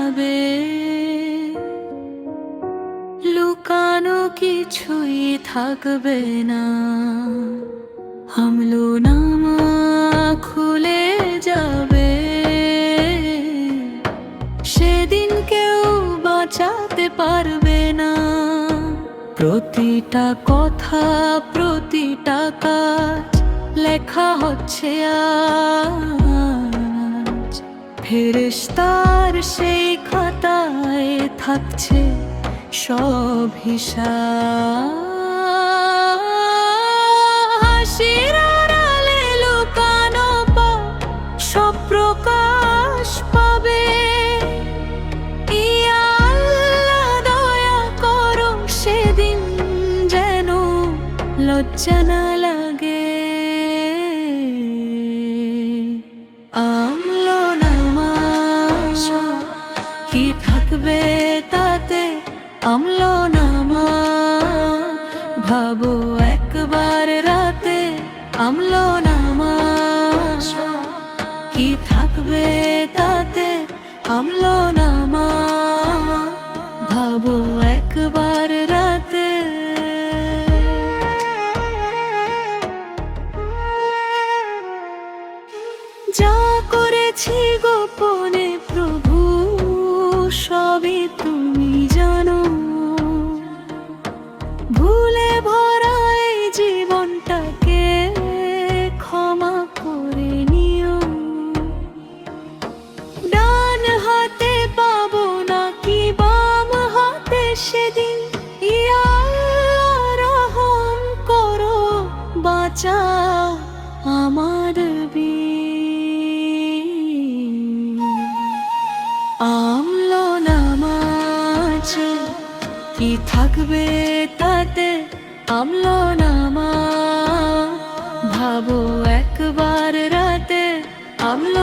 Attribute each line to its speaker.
Speaker 1: যাবে, লুকানো কিছুই থাকবে না। আমলনামা খুলে যাবে, সেদিন কেউ বাঁচাতে পারবে না। প্রতিটা কথা, প্রতিটা কাজ লেখা হচ্ছে আজ। ফেরেশতার সেই খাতায় থাকছে সব হিসাব। হাসির আড়ালে লুকানো পাপ সব প্রকাশ পাবে। ইয়া আল্লাহ দয়া করো, সেদিন যেন লজ্জা না লাগে। আমলনামা কি থাকবে তাতে, আমলনামা ভাবো একবার রাতে। আমলনামা কি থাকবে তাতে, আমলনামা ভাবো একবার রাতে। যা করেছি গোপনে প্রভু, সবই তুমি জানো। ভুলে ভরা এই জীবনটাকে ক্ষমা করে নিও। ডান হাতে পাবো নাকি বাম হাতে সেদিন, ইয়া আল্লাহ রহম করো, বাঁচাও আমার আমলনামা কি থাকবে তাতে, আমলনামা ভাবো একবার রাতে। আমল